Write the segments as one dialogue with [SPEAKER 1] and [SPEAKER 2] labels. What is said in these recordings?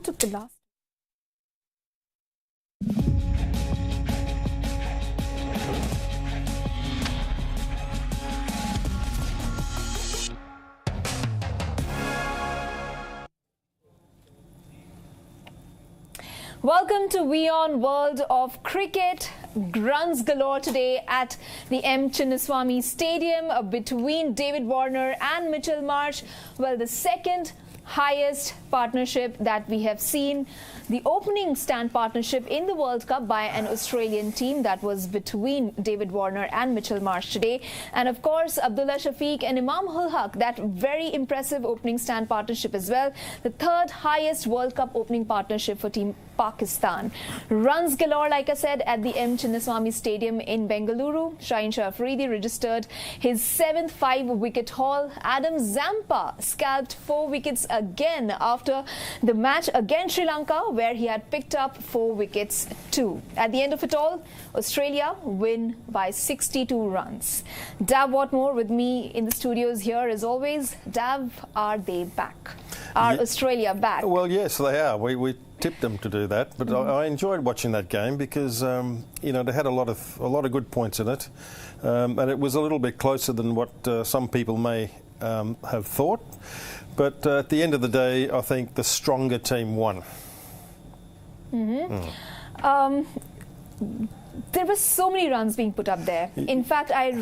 [SPEAKER 1] took the last? Welcome to WION World of Cricket. Runs galore today at the M. Chinnaswamy Stadium between David Warner and Mitchell Marsh. Well, the second highest partnership that we have seen. The opening stand partnership in the World Cup by an Australian team that was between David Warner and Mitchell Marsh today. And of course, Abdullah Shafiq and Imam ul Haq, that very impressive opening stand partnership as well. The third highest World Cup opening partnership for Team Pakistan. Runs galore, like I said, at the M. Chinnaswamy Stadium in Bengaluru. Shaheen Shah Afridi registered his 7th 5-wicket haul. Adam Zampa scalped 4 wickets again after the match against Sri Lanka, where he had picked up 4 wickets too. At the end of it all, Australia win by 62 runs. Dav Watmore with me in the studios here as always. Dav, are they back? Are Australia back?
[SPEAKER 2] Well, yes, they are. We tipped them to do that, but I enjoyed watching that game because you know, they had a lot of good points in it, and it was a little bit closer than what some people may have thought. But at the end of the day, I think the stronger team won.
[SPEAKER 1] There were so many runs being put up there. In fact, I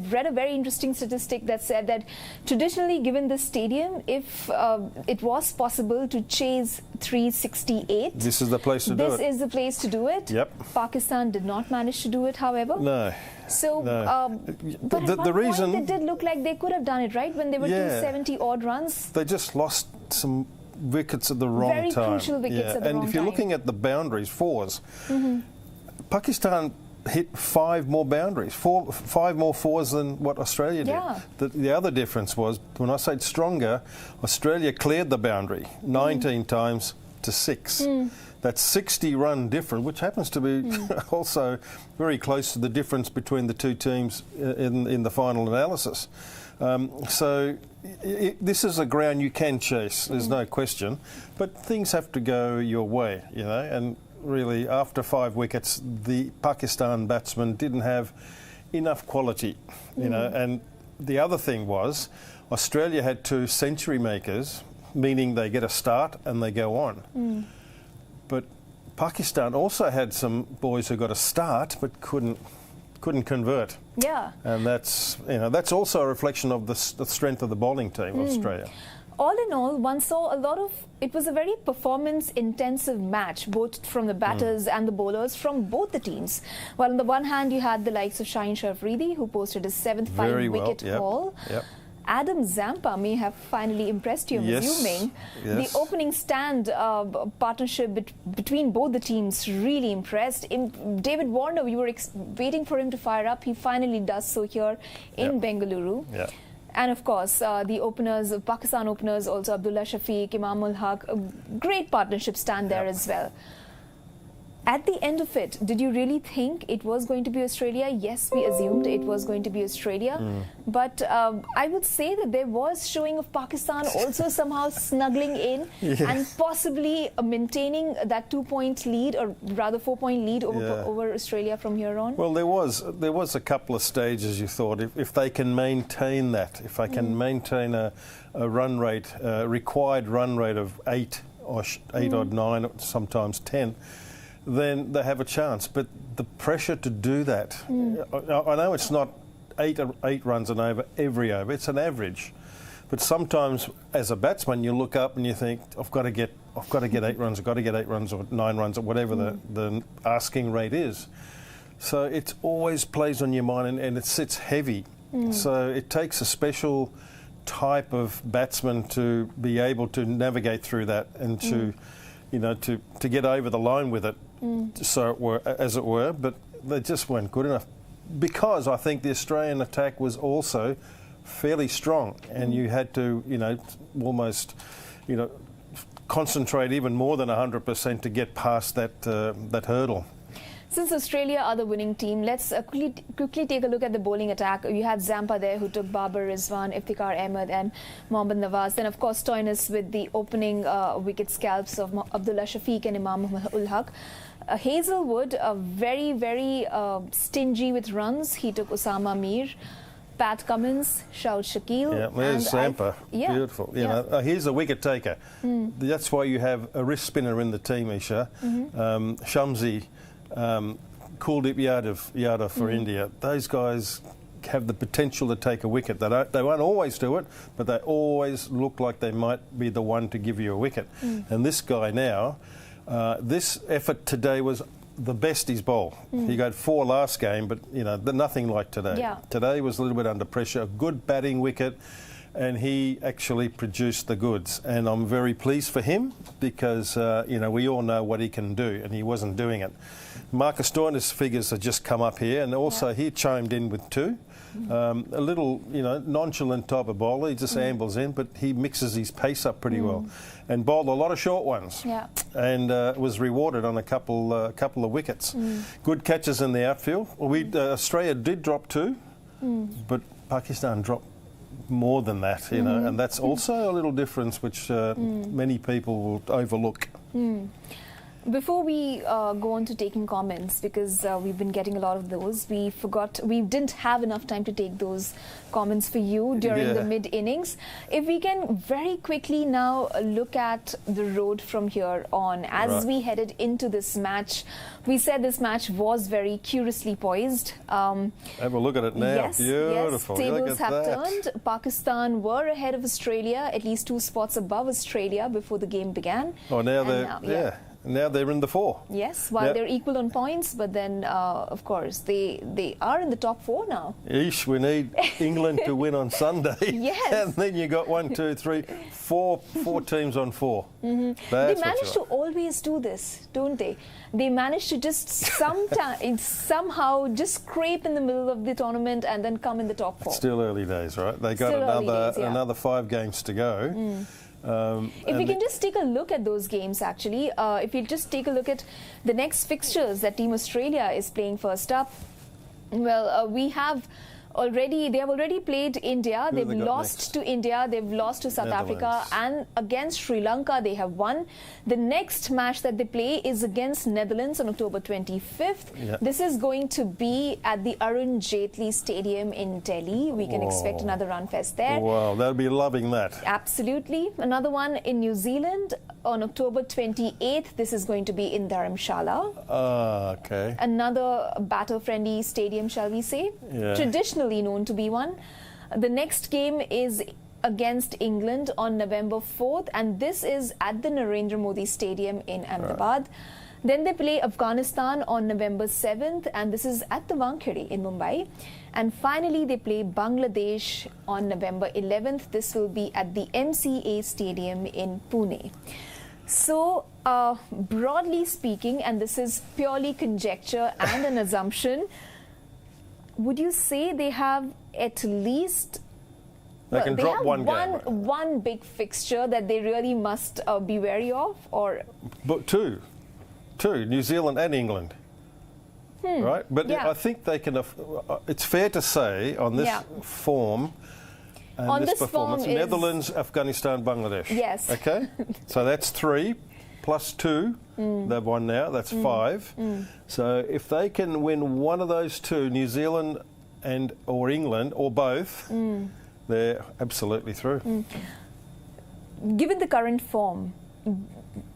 [SPEAKER 1] read a very interesting statistic that said that traditionally, given the stadium, if it was possible to chase 368,
[SPEAKER 2] this is the place to do it.
[SPEAKER 1] This is the place to do it.
[SPEAKER 2] Yep.
[SPEAKER 1] Pakistan did not manage to do it, however.
[SPEAKER 2] No.
[SPEAKER 1] So,
[SPEAKER 2] no.
[SPEAKER 1] But at one reason point, it did look like they could have done it, right? When they were 270 odd runs.
[SPEAKER 2] They just lost some wickets at the wrong time.
[SPEAKER 1] Very crucial wickets at the wrong time.
[SPEAKER 2] And if you're looking at the boundaries, fours, Pakistan hit 5 more boundaries, 5 more fours than what Australia did.
[SPEAKER 1] Yeah.
[SPEAKER 2] The other difference was, when I say stronger, Australia cleared the boundary 19 times to 6. That's 60-run difference, which happens to be also very close to the difference between the two teams in the final analysis. So this is a ground you can chase, there's no question, but things have to go your way, you know, and really after 5 wickets the Pakistan batsmen didn't have enough quality, you know, and the other thing was Australia had 2 century makers, meaning they get a start and they go on. But Pakistan also had some boys who got a start but couldn't convert.
[SPEAKER 1] Yeah.
[SPEAKER 2] And that's, you know, that's also a reflection of the strength of the bowling team of Australia.
[SPEAKER 1] All in all, one saw a lot of, it was a very performance-intensive match, both from the batters and the bowlers from both the teams. Well, on the one hand, you had the likes of Shaheen Shah Afridi, who posted his 7th 5-wicket haul. Adam Zampa may have finally impressed you, I'm assuming. The opening stand partnership between both the teams really impressed. David Warner, we were waiting for him to fire up. He finally does so here in Bengaluru. And of course, the openers, Pakistan openers, also Abdullah Shafiq, Imam ul Haq, a great partnership stand there as well. At the end of it, did you really think it was going to be Australia? Yes, we assumed it was going to be Australia. But I would say that there was showing of Pakistan also somehow snuggling in and possibly maintaining that 2-point lead, or rather 4-point lead over Australia from here on.
[SPEAKER 2] Well, there was a couple of stages you thought, if they can maintain that, if they can maintain a run rate, required run rate of 8 or 9, sometimes 10, then they have a chance. But the pressure to do that, I know it's not 8 runs an over every over, it's an average. But sometimes as a batsman you look up and you think, I've got to get 8 runs, I've got to get 8 runs or 9 runs or whatever the asking rate is. So it always plays on your mind, and it sits heavy. So it takes a special type of batsman to be able to navigate through that and to, you know, to get over the line with it, as it were, but they just weren't good enough, because I think the Australian attack was also fairly strong, and you had to, you know, almost, you know, concentrate even more than 100% to get past that hurdle.
[SPEAKER 1] Since Australia are the winning team, let's quickly take a look at the bowling attack. You had Zampa there, who took Babar Rizwan, Iftikhar Ahmed and Mohammad Nawaz. Then, of course, Stoinis with the opening wicket scalps of Abdullah Shafiq and Imam ul Haq. Hazelwood, very, very stingy with runs. He took Osama Mir. Pat Cummins, Shaud Shakil.
[SPEAKER 2] Yeah, there's Zampa. Beautiful. You know, here's a wicket taker. That's why you have a wrist spinner in the team, Isha. Shamsi, Kuldeep Yadav for India. Those guys have the potential to take a wicket. They won't always do it, but they always look like they might be the one to give you a wicket. And this guy now, this effort today was the best he's bowled. He got 4 last game, but you know, nothing like today.
[SPEAKER 1] Yeah.
[SPEAKER 2] Today was a little bit under pressure. A good batting wicket, and he actually produced the goods. And I'm very pleased for him because you know, we all know what he can do, and he wasn't doing it. Marcus Stoinis' figures have just come up here, and also he chimed in with 2. A little, you know, nonchalant type of bowler. He just ambles in, but he mixes his pace up pretty well, and bowled a lot of short ones.
[SPEAKER 1] Yeah.
[SPEAKER 2] And was rewarded on a couple of wickets. Good catches in the outfield. Australia did drop 2, but Pakistan dropped more than that, you know, and that's also a little difference which many people will overlook.
[SPEAKER 1] Before we go on to taking comments, because we've been getting a lot of those, we didn't have enough time to take those comments for you during the mid-innings. If we can very quickly now look at the road from here on. As we headed into this match, we said this match was very curiously poised.
[SPEAKER 2] Have a look at it now.
[SPEAKER 1] Yes,
[SPEAKER 2] beautiful.
[SPEAKER 1] Yes, tables have turned. Pakistan were ahead of Australia, at least 2 spots above Australia before the game began.
[SPEAKER 2] Oh, now now they're in the 4.
[SPEAKER 1] Yes, while they're equal on points, but then, of course, they are in the top 4 now.
[SPEAKER 2] Eesh, we need England to win on Sunday.
[SPEAKER 1] Yes.
[SPEAKER 2] And then you got 1, 2, 3, 4 teams on 4.
[SPEAKER 1] They manage to always do this, don't they? They manage to just somehow just scrape in the middle of the tournament and then come in the top 4.
[SPEAKER 2] It's still early days, right? They got another 5 games to go.
[SPEAKER 1] If we can just take a look at those games, actually, if you just take a look at the next fixtures that Team Australia is playing first up, well, they have already played India. They've lost to India, they've lost to South Africa, and against Sri Lanka they have won. The next match that they play is against Netherlands on October 25th. This is going to be at the Arun Jaitley Stadium in Delhi. We can expect another run fest there.
[SPEAKER 2] Wow, they'll be loving that.
[SPEAKER 1] Absolutely. Another one in New Zealand on October 28th. This is going to be in Dharamshala.
[SPEAKER 2] Okay.
[SPEAKER 1] Another batter-friendly stadium, shall we say? Traditionally known to be one. The next game is against England on November 4th, and this is at the Narendra Modi Stadium in Ahmedabad. Then they play Afghanistan on November 7th, and this is at the Wankhede in Mumbai. And finally, they play Bangladesh on November 11th. This will be at the MCA Stadium in Pune. So, broadly speaking, and this is purely conjecture and an assumption, would you say they have at least
[SPEAKER 2] they can drop
[SPEAKER 1] one big fixture that they really must be wary of, or
[SPEAKER 2] but two, New Zealand and England, right? But I think they can. It's fair to say on this form and this performance, Netherlands, Afghanistan, Bangladesh.
[SPEAKER 1] Yes.
[SPEAKER 2] Okay, so that's 3 plus 2. They've won now. That's 5. So if they can win one of those 2, New Zealand or England or both, they're absolutely through.
[SPEAKER 1] Given the current form,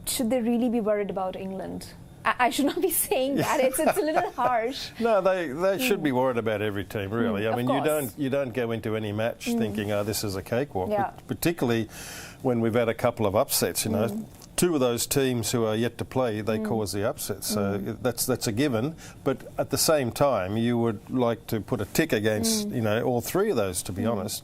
[SPEAKER 1] should they really be worried about England? I should not be saying that. It's a little harsh.
[SPEAKER 2] No, they should be worried about every team, really. I mean, you don't go into any match thinking, oh, this is a cakewalk. Particularly when we've had a couple of upsets, you know. 2 of those teams who are yet to play, they cause the upset. So that's a given. But at the same time, you would like to put a tick against, you know, all 3 of those, to be honest.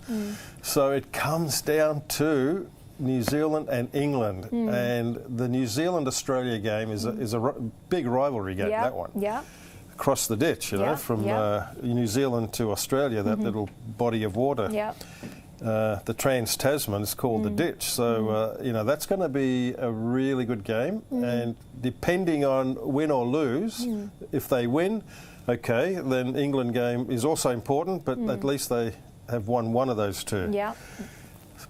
[SPEAKER 2] So it comes down to New Zealand and England, and the New Zealand-Australia game is a big rivalry game. That one, across the ditch, you know, from New Zealand to Australia, that little body of water. the Trans-Tasman is called the Ditch. So, you know, that's going to be a really good game. And depending on win or lose, if they win, okay, then England game is also important, but at least they have won one of those two.
[SPEAKER 1] Yeah.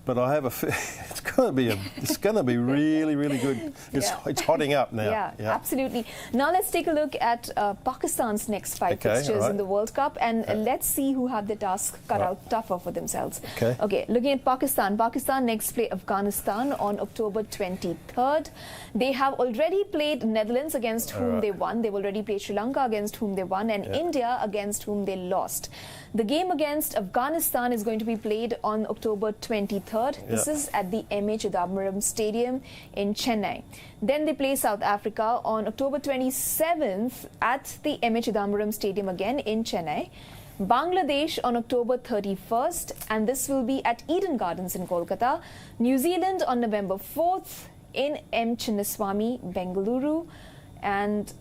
[SPEAKER 2] But I have it's going to be really, really good. It's hotting up now.
[SPEAKER 1] Yeah, absolutely. Now let's take a look at Pakistan's next 5 fixtures in the World Cup, and let's see who have the task cut out tougher for themselves. Okay, looking at Pakistan. Pakistan next play Afghanistan on October 23rd. They have already played Netherlands, against whom they won. They've already played Sri Lanka, against whom they won, and India, against whom they lost. The game against Afghanistan is going to be played on October 23rd. This is at the Chidambaram Stadium in Chennai. Then they play South Africa on October 27th at the Chidambaram Stadium again in Chennai. Bangladesh on October 31st, and this will be at Eden Gardens in Kolkata. New Zealand on November 4th in M. Chinnaswamy, Bengaluru. And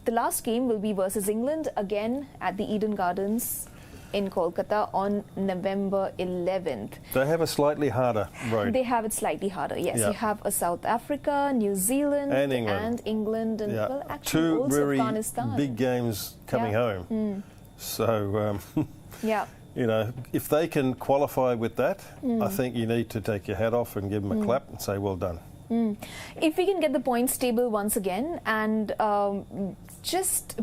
[SPEAKER 1] the last game will be versus England, again at the Eden Gardens in Kolkata on November 11th.
[SPEAKER 2] They have a slightly harder road.
[SPEAKER 1] They have it slightly harder, yes. You have a South Africa, New Zealand and England, and well, actually
[SPEAKER 2] two
[SPEAKER 1] also
[SPEAKER 2] very
[SPEAKER 1] Afghanistan.
[SPEAKER 2] big games coming home. So, you know, if they can qualify with that, I think you need to take your hat off and give them a clap and say, well done.
[SPEAKER 1] If we can get the points table once again and just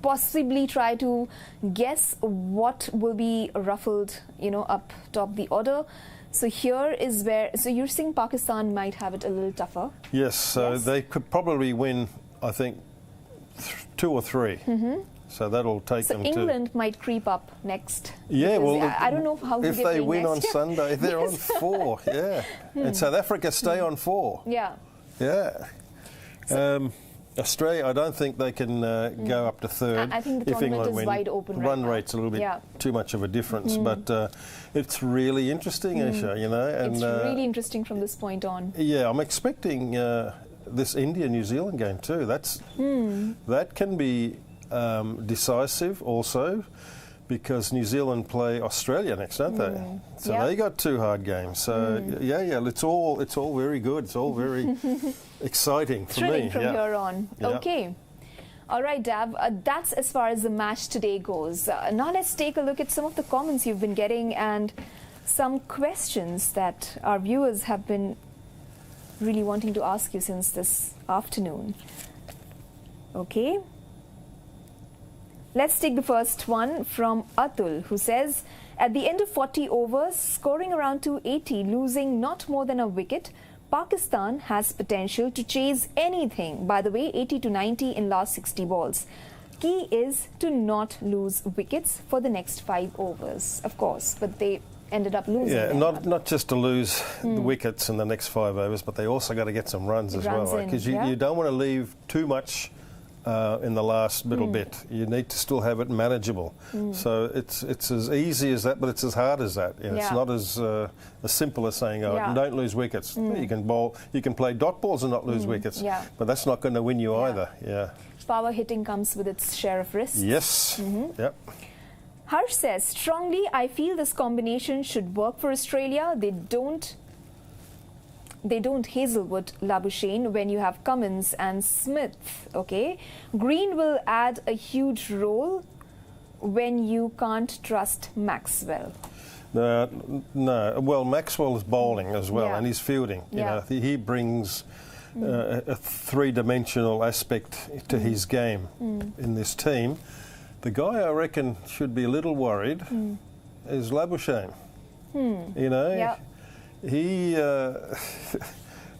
[SPEAKER 1] possibly try to guess what will be ruffled, you know, up top the order. So here is where, so you're saying Pakistan might have it a little tougher?
[SPEAKER 2] Yes, so they could probably win, I think, 2 or 3. So that'll take them to...
[SPEAKER 1] So England might creep up next.
[SPEAKER 2] Yeah, well,
[SPEAKER 1] I don't know how
[SPEAKER 2] if they win on Sunday, they're on 4, and South Africa stay on 4. Australia, I don't think they can go up to 3rd.
[SPEAKER 1] I think the
[SPEAKER 2] if
[SPEAKER 1] tournament
[SPEAKER 2] England
[SPEAKER 1] is wide open right
[SPEAKER 2] Run
[SPEAKER 1] now.
[SPEAKER 2] rate's a little bit too much of a difference, but it's really interesting, Isha, you know. And,
[SPEAKER 1] it's really interesting from this point on.
[SPEAKER 2] Yeah, I'm expecting this India-New Zealand game too. That can be decisive also, because New Zealand play Australia next, don't they? So they got 2 hard games. So it's all very good. It's all very exciting for
[SPEAKER 1] Thrilling
[SPEAKER 2] me.
[SPEAKER 1] from here on. Okay. All right, Dab, that's as far as the match today goes. Now let's take a look at some of the comments you've been getting and some questions that our viewers have been really wanting to ask you since this afternoon. Okay. Let's take the first one from Atul, who says, at the end of 40 overs, scoring around 280, losing not more than a wicket, Pakistan has potential to chase anything. By the way, 80 to 90 in last 60 balls. Key is to not lose wickets for the next 5 overs, of course, but they ended up losing.
[SPEAKER 2] Yeah, not just to lose the wickets in the next 5 overs, but they also got to get some runs as well, because you don't want to leave too much in the last little bit. You need to still have it manageable. So it's as easy as that, but it's as hard as that. You know, it's not as simple as saying, don't lose wickets. You can bowl, you can play dot balls and not lose wickets, but that's not going to win you either.
[SPEAKER 1] Power hitting comes with its share of risks.
[SPEAKER 2] Yes. Yep.
[SPEAKER 1] Harsh says, strongly, I feel this combination should work for Australia. They don't Hazelwood Labuschagne when you have Cummins and Smith, okay? Green will add a huge role when you can't trust Maxwell.
[SPEAKER 2] No. Well, Maxwell is bowling as well, and he's fielding. You know, he brings a three-dimensional aspect to his game in this team. The guy I reckon should be a little worried is Labuschagne. You know, he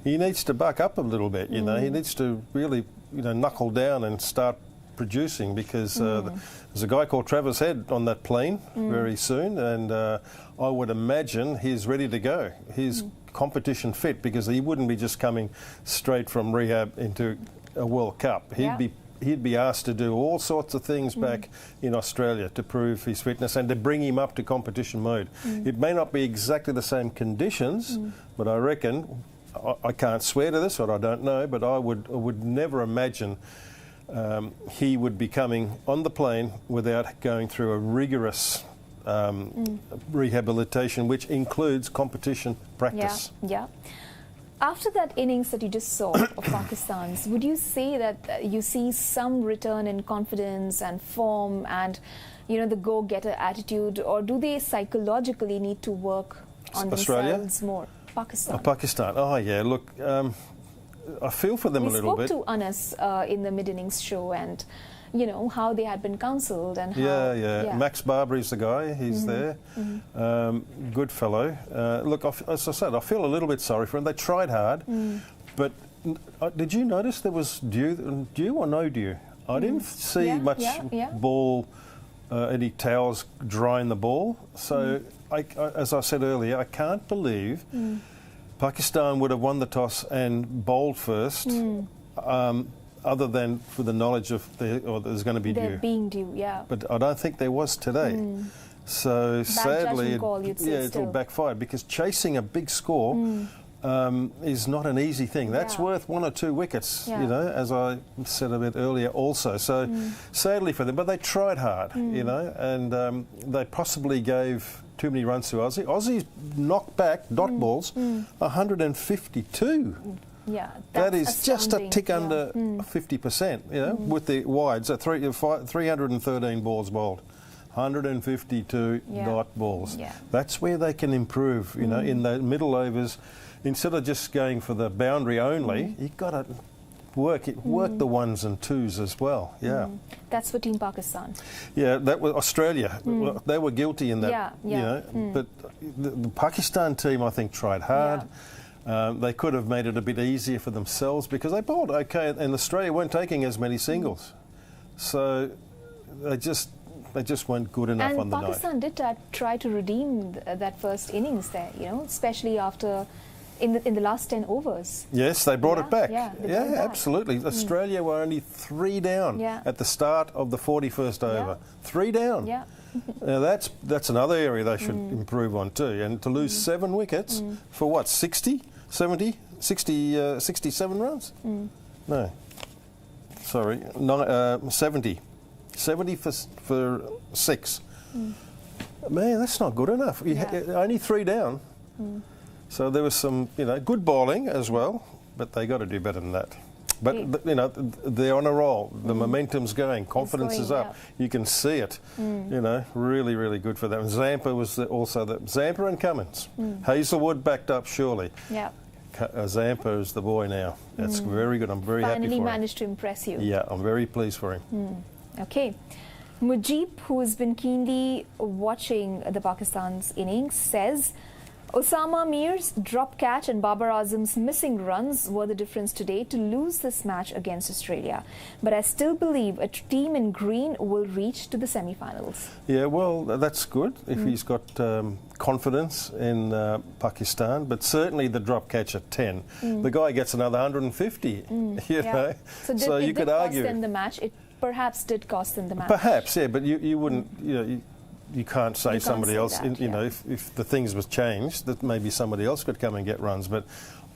[SPEAKER 2] needs to buck up a little bit. You know, he needs to really, knuckle down and start producing, because there's a guy called Travis Head on that plane very soon, and I would imagine he's ready to go. He's competition fit, because he wouldn't be just coming straight from rehab into a World Cup. He'd be asked to do all sorts of things back in Australia to prove his fitness and to bring him up to competition mode. It may not be exactly the same conditions, but I reckon, I can't swear to this, or I don't know, but I would never imagine he would be coming on the plane without going through a rigorous rehabilitation, which includes competition practice.
[SPEAKER 1] Yeah. After that innings that you just saw of Pakistan's, would you say that you see some return in confidence and form and, the go-getter attitude, or do they psychologically need to work on themselves more? Pakistan.
[SPEAKER 2] Pakistan. Oh, yeah. Look, I feel for them a little bit.
[SPEAKER 1] We spoke to Anas in the mid-innings show and, how they had been counselled and how...
[SPEAKER 2] Yeah. Max Barbry's the guy. He's there. Good fellow. Look, as I said, I feel a little bit sorry for him. They tried hard, but did you notice there was dew or no dew? I didn't see much ball, any towels drying the ball. So, as I said earlier, I can't believe Pakistan would have won the toss and bowled first. Other than for the knowledge of there's going to be
[SPEAKER 1] there
[SPEAKER 2] dew.
[SPEAKER 1] Being dew, yeah.
[SPEAKER 2] But I don't think there was today. So
[SPEAKER 1] Bad
[SPEAKER 2] sadly,
[SPEAKER 1] it
[SPEAKER 2] all backfired because chasing a big score is not an easy thing. That's worth 1 or 2 wickets, as I said a bit earlier also. So sadly for them, but they tried hard, and they possibly gave too many runs to Aussie. Aussie's knocked back dot balls 152.
[SPEAKER 1] Yeah,
[SPEAKER 2] that is just a tick under 50%, with the wides at 313 balls bowled, 152 dot balls.
[SPEAKER 1] Yeah.
[SPEAKER 2] That's where they can improve, in the middle overs. Instead of just going for the boundary only, you've got to work the ones and twos as well. Yeah.
[SPEAKER 1] That's for Team Pakistan.
[SPEAKER 2] Yeah, that was Australia. Well, they were guilty in that, but the Pakistan team, I think, tried hard.
[SPEAKER 1] Yeah.
[SPEAKER 2] They could have made it a bit easier for themselves because they bowled okay, and Australia weren't taking as many singles, so they just weren't good enough on the night.
[SPEAKER 1] And Pakistan did try to redeem that first innings there, especially after in the last 10 overs.
[SPEAKER 2] Yes, they brought it back.
[SPEAKER 1] Yeah,
[SPEAKER 2] absolutely. Australia were only 3 down at the start of the 41st over. 3 down.
[SPEAKER 1] Yeah.
[SPEAKER 2] Now that's another area they should improve on too. And to lose 7 wickets for what, 67 runs? No, sorry, 70 for 6. Man, that's not good enough. Only 3 down. So there was some, good bowling as well, but they got to do better than that. But they're on a roll. The momentum's going. Confidence is up. You can see it. Really, really good for them. Zampa was Zampa and Cummins. Hazelwood backed up surely.
[SPEAKER 1] Yeah.
[SPEAKER 2] Zampa is the boy now. That's very good. I'm very happy for him.
[SPEAKER 1] Finally managed to impress you.
[SPEAKER 2] Yeah, I'm very pleased for him.
[SPEAKER 1] Okay. Mujib, who has been keenly watching the Pakistan's innings, says Osama Mir's drop catch and Babar Azam's missing runs were the difference today to lose this match against Australia. But I still believe a team in green will reach to the semi-finals.
[SPEAKER 2] Yeah, well, that's good if he's got confidence in Pakistan, but certainly the drop catch at 10. The guy gets another 150, you know.
[SPEAKER 1] So
[SPEAKER 2] you could argue.
[SPEAKER 1] Cost them the match. It perhaps did cost them the match.
[SPEAKER 2] Perhaps, yeah, but you wouldn't, you can't say somebody else, if the things was changed, that maybe somebody else could come and get runs. But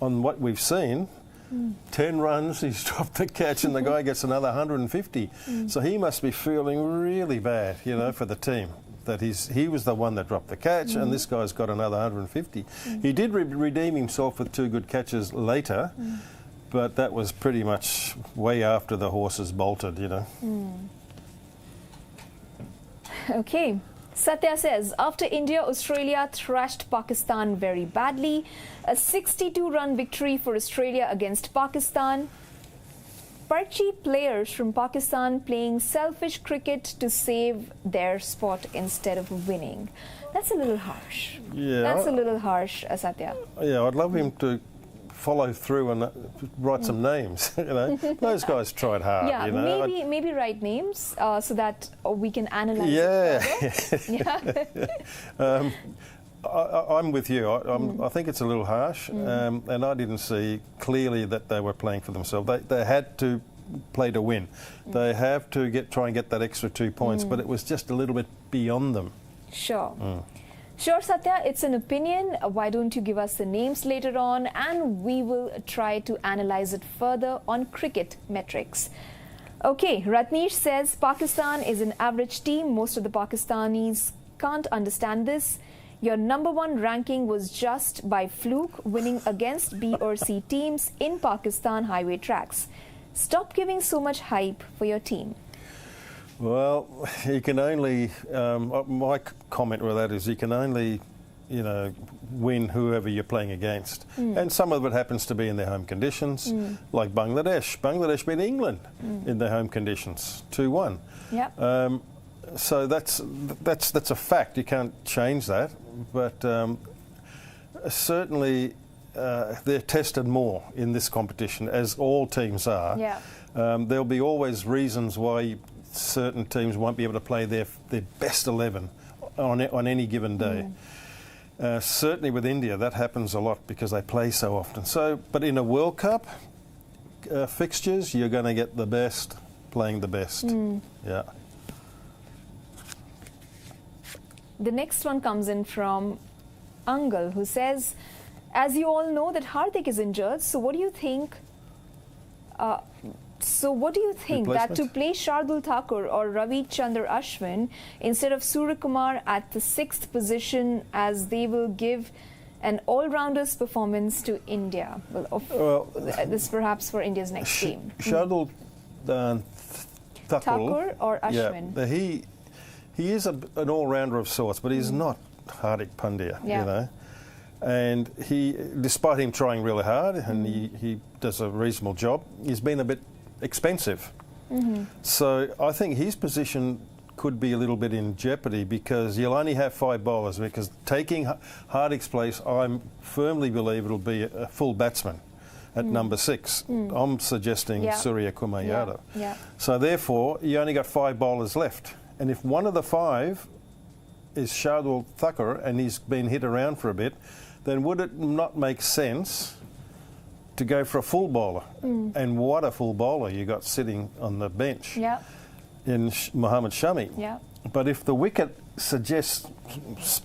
[SPEAKER 2] on what we've seen, 10 runs, he's dropped the catch and the guy gets another 150. So he must be feeling really bad, for the team, that he was the one that dropped the catch and this guy's got another 150. He did redeem himself with 2 good catches later, but that was pretty much way after the horses bolted,
[SPEAKER 1] Okay. Satya says, after India, Australia thrashed Pakistan very badly. A 62-run victory for Australia against Pakistan. Parchi players from Pakistan playing selfish cricket to save their spot instead of winning. That's a little harsh.
[SPEAKER 2] Yeah.
[SPEAKER 1] That's a little harsh, Satya.
[SPEAKER 2] Yeah, I'd love him to follow through and write some names. Those guys tried hard.
[SPEAKER 1] Yeah, maybe write names so that we can analyze.
[SPEAKER 2] I'm with you. I think it's a little harsh, and I didn't see clearly that they were playing for themselves. They had to play to win. They have to try and get that extra 2 points, but it was just a little bit beyond them.
[SPEAKER 1] Sure. Sure, Satya, it's an opinion. Why don't you give us the names later on and we will try to analyze it further on cricket metrics. Okay, Ratnesh says Pakistan is an average team. Most of the Pakistanis can't understand this. Your number one ranking was just by fluke, winning against B or C teams in Pakistan highway tracks. Stop giving so much hype for your team.
[SPEAKER 2] Well, you can only, my comment with that is you can only, win whoever you're playing against. And some of it happens to be in their home conditions, like Bangladesh. Bangladesh beat England in their home conditions, 2-1.
[SPEAKER 1] Yep.
[SPEAKER 2] So that's a fact. You can't change that. But certainly they're tested more in this competition, as all teams are.
[SPEAKER 1] Yeah.
[SPEAKER 2] There'll be always reasons why certain teams won't be able to play their best 11 on any given day. Certainly with India, that happens a lot because they play so often. But in a World Cup fixtures, you're going to get the best playing the best. Yeah.
[SPEAKER 1] The next one comes in from Angal, who says, as you all know that Hardik is injured, so what do you think? That to play Shardul Thakur or Ravi Chandra Ashwin instead of Surya Kumar at the 6th position, as they will give an all-rounders performance to India? Well, this perhaps for India's next team.
[SPEAKER 2] Shardul
[SPEAKER 1] Thakur or Ashwin?
[SPEAKER 2] Yeah, he is an all-rounder of sorts, but he's not Hardik Pandya, And he, despite him trying really hard, and he does a reasonable job, he's been a bit expensive. So I think his position could be a little bit in jeopardy because you'll only have 5 bowlers, because taking Hardik's place, I firmly believe it'll be a full batsman at number 6. I'm suggesting Surya Kumar Yadav. So therefore, you only got 5 bowlers left. And if one of the 5 is Shardul Thakur and he's been hit around for a bit, then would it not make sense to go for a full bowler? And what a full bowler you got sitting on the bench in Mohammad Shami. But if the wicket suggests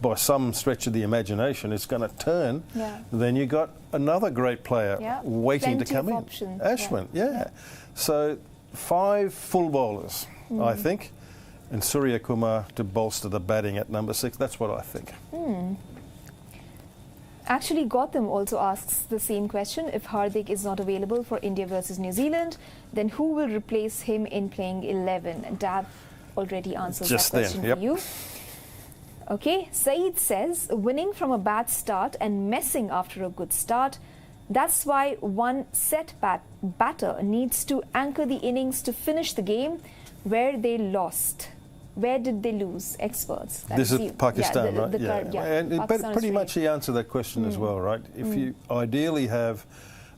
[SPEAKER 2] by some stretch of the imagination it's going to turn, then you got another great player waiting to come in. Ashwin, So 5 full bowlers, I think, and Surya Kumar to bolster the batting at number 6. That's what I think.
[SPEAKER 1] Actually, Gautam also asks the same question. If Hardik is not available for India versus New Zealand, then who will replace him in playing 11? Dav already answered that question for you. Okay, Saeed says, winning from a bad start and messing after a good start, that's why one set batter needs to anchor the innings to finish the game where they lost. Where did they lose? Experts.
[SPEAKER 2] This is Pakistan, right?
[SPEAKER 1] And
[SPEAKER 2] pretty much he answered that question as well, right? If you ideally have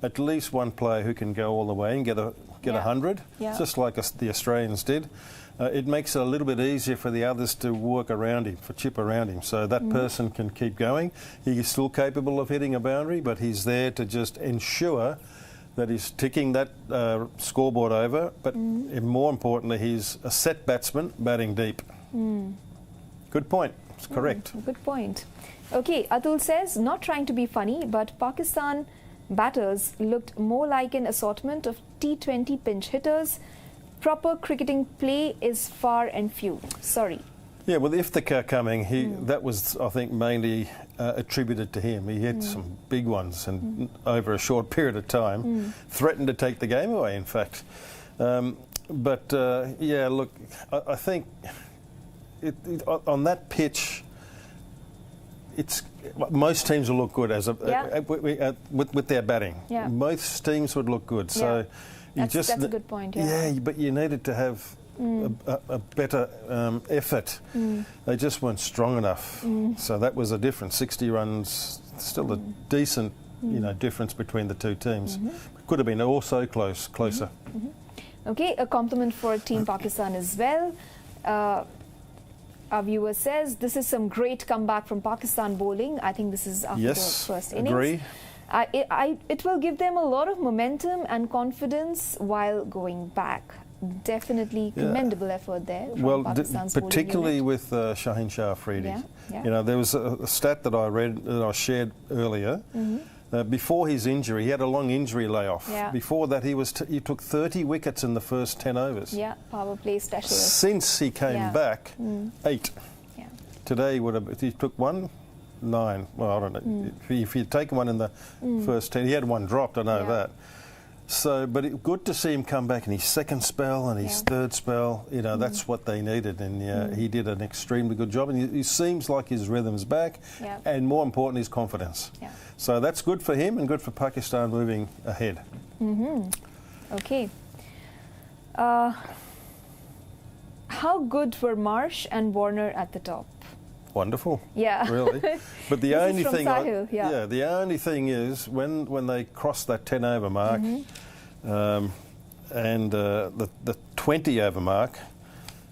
[SPEAKER 2] at least one player who can go all the way and get 100, just like the Australians did, it makes it a little bit easier for the others to work around him, chip around him. So that person can keep going. He's still capable of hitting a boundary, but he's there to just ensure that he's ticking that scoreboard over, but more importantly, he's a set batsman batting deep. Good point. It's correct.
[SPEAKER 1] Good point. Okay, Atul says, not trying to be funny, but Pakistan batters looked more like an assortment of T20 pinch hitters. Proper cricketing play is far and few. Sorry.
[SPEAKER 2] Yeah, with Iftikhar coming, that was, I think, mainly attributed to him. He hit some big ones and over a short period of time, threatened to take the game away, in fact. Yeah, look, I think on that pitch, most teams will look good as with their batting. Most teams would look good. So
[SPEAKER 1] that's a good point.
[SPEAKER 2] Yeah, but you needed to have a better effort. They just weren't strong enough. So that was a difference. 60 runs, still a decent, difference between the two teams. Could have been also closer.
[SPEAKER 1] Okay, a compliment for Team Pakistan as well. Our viewer says, this is some great comeback from Pakistan bowling. I think this is after the first innings.
[SPEAKER 2] Agree.
[SPEAKER 1] It will give them a lot of momentum and confidence while going back. Definitely commendable effort there from Pakistan's
[SPEAKER 2] particularly with Shaheen Shah Afridi. There was a stat that I read, that I shared earlier. Before his injury, he had a long injury layoff. Before that, he took 30 wickets in the first 10 overs.
[SPEAKER 1] Power play specialist.
[SPEAKER 2] Since he came back, 8. today would have, if he took 9. Well, I don't know. If he'd taken one in the first 10, he had one dropped, I know that. So, but good to see him come back in his second spell and his third spell. You know, that's what they needed, and he did an extremely good job. And he seems like his rhythm's back, and more important, his confidence. So that's good for him and good for Pakistan moving ahead.
[SPEAKER 1] Okay. How good were Marsh and Warner at the top?
[SPEAKER 2] Wonderful.
[SPEAKER 1] Yeah.
[SPEAKER 2] Really. But the only thing,
[SPEAKER 1] Sahil,
[SPEAKER 2] the only thing is when they cross that 10 over mark and the 20 over mark,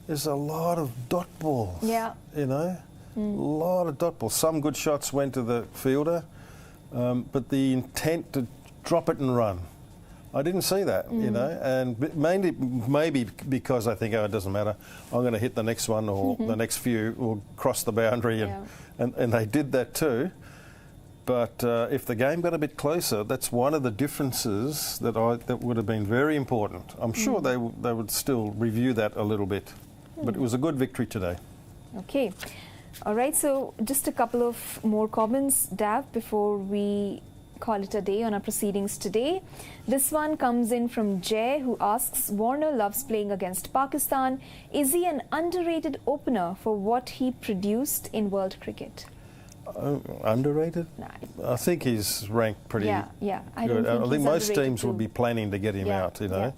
[SPEAKER 2] there's a lot of dot balls.
[SPEAKER 1] Yeah.
[SPEAKER 2] You know, a lot of dot balls. Some good shots went to the fielder, but the intent to drop it and run, I didn't see that, you know, and maybe because I think, oh, it doesn't matter, I'm going to hit the next one or the next few or cross the boundary, and they did that too. But if the game got a bit closer, that's one of the differences that would have been very important. I'm sure they would still review that a little bit, but it was a good victory today.
[SPEAKER 1] Okay. All right, so just a couple of more comments, Dav, before we call it a day on our proceedings today. This one comes in from Jay, who asks, Warner loves playing against Pakistan. Is he an underrated opener for what he produced in world cricket?
[SPEAKER 2] Underrated?
[SPEAKER 1] No.
[SPEAKER 2] I think he's ranked pretty
[SPEAKER 1] I
[SPEAKER 2] good. I think most teams
[SPEAKER 1] too.
[SPEAKER 2] would be planning to get him out, you know.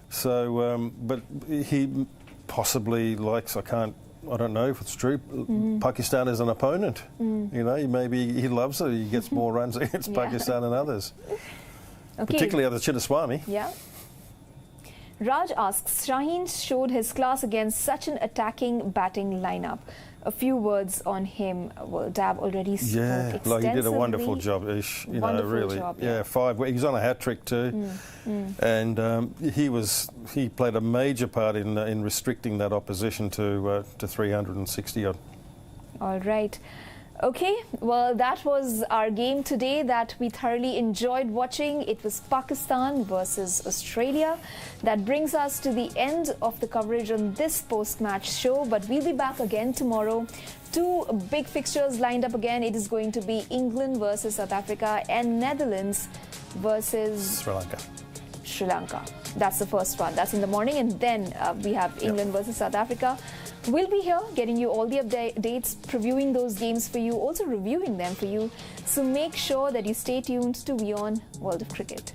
[SPEAKER 2] So, but he possibly likes, I don't know if it's true, Pakistan as an opponent. You know, maybe he loves it. He gets more runs against Pakistan than others.
[SPEAKER 1] Okay.
[SPEAKER 2] Particularly other Chinnaswamy.
[SPEAKER 1] Yeah. Raj asks, Shaheen showed his class against such an attacking batting lineup. A few words on him. Well, Dab already spoke extensively.
[SPEAKER 2] Like he did a wonderful job, Ish. You know, really.
[SPEAKER 1] Job,
[SPEAKER 2] 5. He was on a hat trick too, and he played a major part in restricting that opposition to 360 odd.
[SPEAKER 1] All right. Okay, well, that was our game today that we thoroughly enjoyed watching. It was Pakistan versus Australia. That brings us to the end of the coverage on this post-match show, but we'll be back again tomorrow. 2 big fixtures lined up again. It is going to be England versus South Africa and Netherlands versus Sri Lanka. That's the first one. That's in the morning, and then we have England versus South Africa. We'll be here getting you all the updates, previewing those games for you, also reviewing them for you. So make sure that you stay tuned to WION World of Cricket.